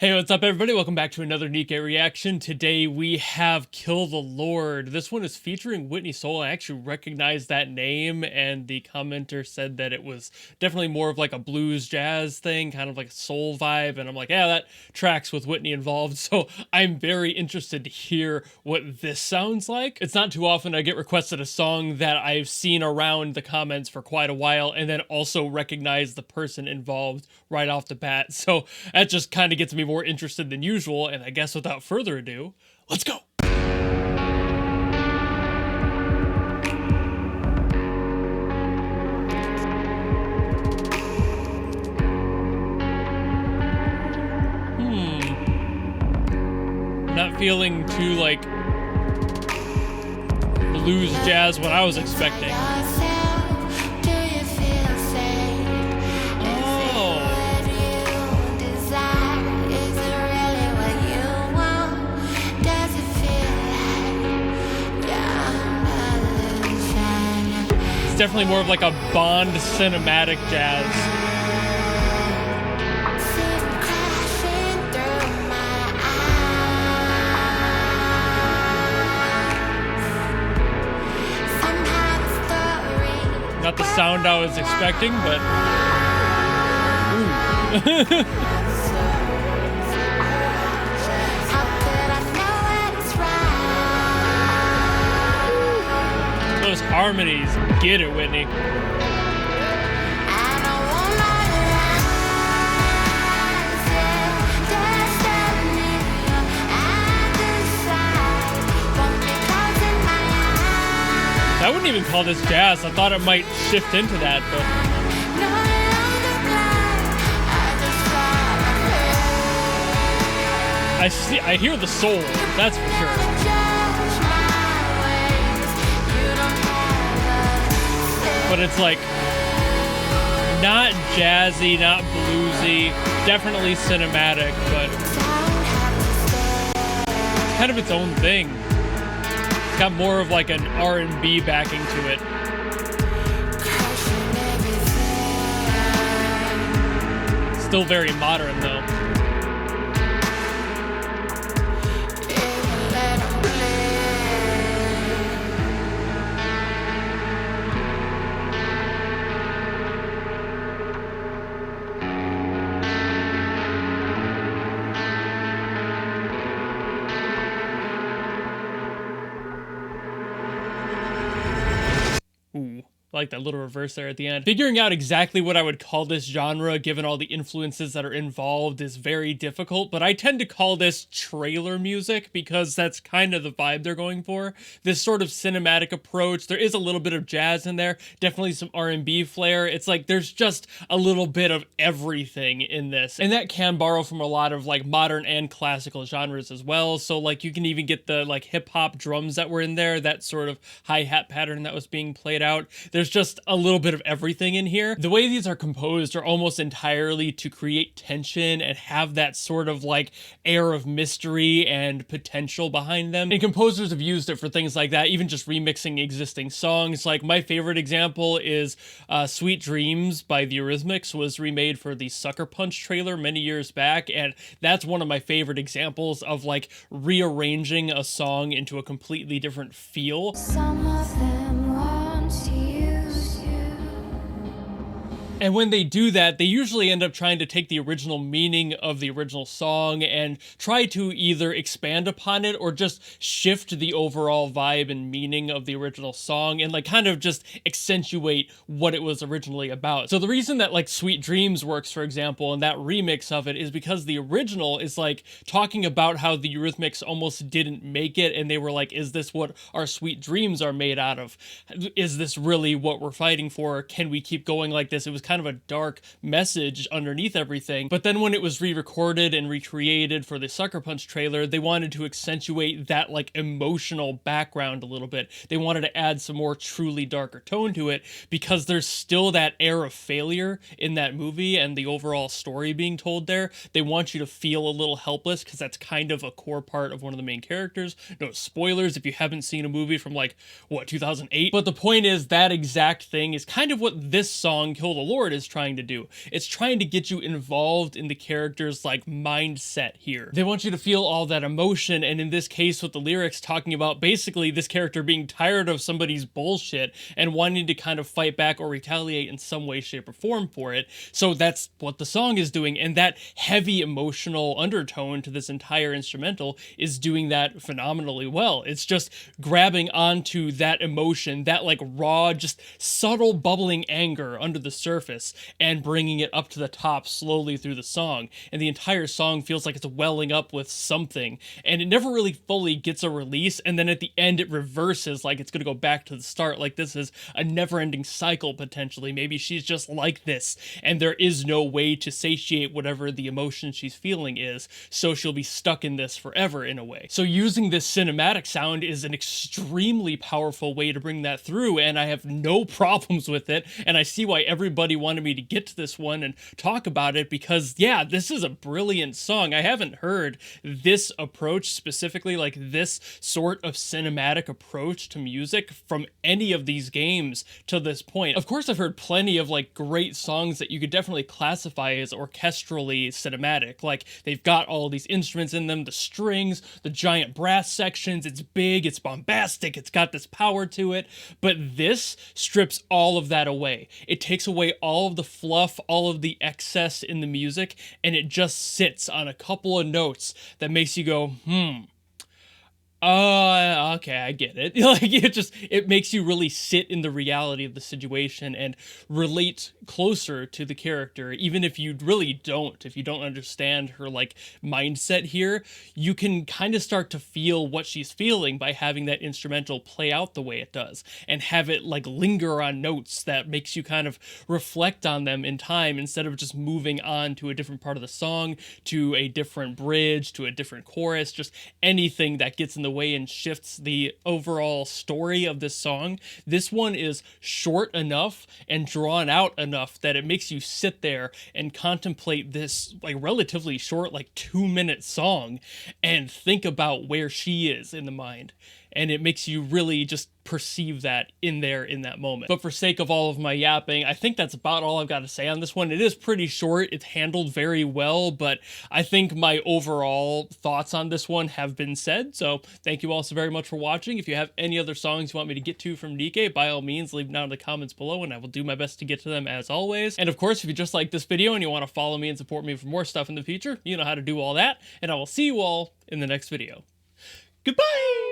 Hey, what's up everybody? Welcome back to another NIKKE reaction. Today we have Kill the Lord. This one is featuring Whitney Soul. I actually recognized that name, and the commenter said that it was definitely more of like a blues jazz thing, kind of like a soul vibe, and I'm like, yeah, that tracks with Whitney involved, so I'm very interested to hear what this sounds like. It's not too often I get requested a song that I've seen around the comments for quite a while, and then also recognize the person involved right off the bat, so that just kind of gets me more interested than usual, and I guess without further ado, let's go! Not feeling too, like, blues jazz what I was expecting. Definitely more of like a Bond cinematic jazz. Not the sound I was expecting, but ooh. Those harmonies, get it, Whitney. I wouldn't even call this jazz. I thought it might shift into that, but I hear the soul, that's for sure. But it's like not jazzy, not bluesy, definitely cinematic, but kind of its own thing. It's got more of like an R&B backing to it. Still very modern though. Ooh, I like that little reverse there at the end. Figuring out exactly what I would call this genre, given all the influences that are involved, is very difficult, but I tend to call this trailer music because that's kind of the vibe they're going for. This sort of cinematic approach. There is a little bit of jazz in there, definitely some R&B flair. It's like there's just a little bit of everything in this, and that can borrow from a lot of like modern and classical genres as well. So like you can even get the like hip-hop drums that were in there, that sort of hi-hat pattern that was being played out. There's just a little bit of everything in here. The way these are composed are almost entirely to create tension and have that sort of like air of mystery and potential behind them. And composers have used it for things like that, even just remixing existing songs. Like my favorite example is Sweet Dreams by the Eurythmics was remade for the Sucker Punch trailer many years back, and that's one of my favorite examples of like rearranging a song into a completely different feel. Some of them want to use you. And when they do that, they usually end up trying to take the original meaning of the original song and try to either expand upon it or just shift the overall vibe and meaning of the original song and like kind of just accentuate what it was originally about. So the reason that like Sweet Dreams works, for example, and that remix of it is because the original is like talking about how the Eurythmics almost didn't make it, and they were like, is this what our sweet dreams are made out of? Is this really what we're fighting for? Can we keep going like this? It was kind of a dark message underneath everything. But then when it was re-recorded and recreated for the Sucker Punch trailer, they wanted to accentuate that like emotional background a little bit. They wanted to add some more truly darker tone to it because there's still that air of failure in that movie and the overall story being told there. They want you to feel a little helpless because that's kind of a core part of one of the main characters. No spoilers if you haven't seen a movie from like, what, 2008? But the point is that exact thing is kind of what this song, Kill the Lord, chord is trying to do. It's trying to get you involved in the character's like mindset here. They want you to feel all that emotion, and in this case with the lyrics talking about basically this character being tired of somebody's bullshit and wanting to kind of fight back or retaliate in some way, shape, or form for it. So that's what the song is doing, and that heavy emotional undertone to this entire instrumental is doing that phenomenally well. It's just grabbing onto that emotion, that like raw, just subtle bubbling anger under the surface, and bringing it up to the top slowly through the song. And the entire song feels like it's welling up with something, and it never really fully gets a release, and then at the end it reverses like it's gonna go back to the start, like this is a never-ending cycle potentially. Maybe she's just like this, and there is no way to satiate whatever the emotion she's feeling is, so she'll be stuck in this forever in a way. So using this cinematic sound is an extremely powerful way to bring that through, and I have no problems with it, and I see why everybody wanted me to get to this one and talk about it, because yeah, this is a brilliant song. I haven't heard this approach specifically, like this sort of cinematic approach to music from any of these games to this point. Of course, I've heard plenty of like great songs that you could definitely classify as orchestrally cinematic. Like they've got all these instruments in them, the strings, the giant brass sections, it's big, it's bombastic, it's got this power to it, but this strips all of that away. It takes away all of the fluff, all of the excess in the music, and it just sits on a couple of notes that makes you go, okay, I get it. Like it makes you really sit in the reality of the situation and relate closer to the character, even if you really don't. If you don't understand her like mindset here, you can kind of start to feel what she's feeling by having that instrumental play out the way it does, and have it like linger on notes that makes you kind of reflect on them in time, instead of just moving on to a different part of the song, to a different bridge, to a different chorus, just anything that gets in the way and shifts the overall story of this song. This one is short enough and drawn out enough that it makes you sit there and contemplate this like relatively short, like 2-minute song, and think about where she is in the mind. And it makes you really just perceive that in there in that moment. But for sake of all of my yapping, I think that's about all I've got to say on this one. It is pretty short, it's handled very well, but I think my overall thoughts on this one have been said. So thank you all so very much for watching. If you have any other songs you want me to get to from NIKKE, by all means leave them down in the comments below, and I will do my best to get to them as always. And of course, if you just like this video and you want to follow me and support me for more stuff in the future, you know how to do all that, and I will see you all in the next video. Goodbye!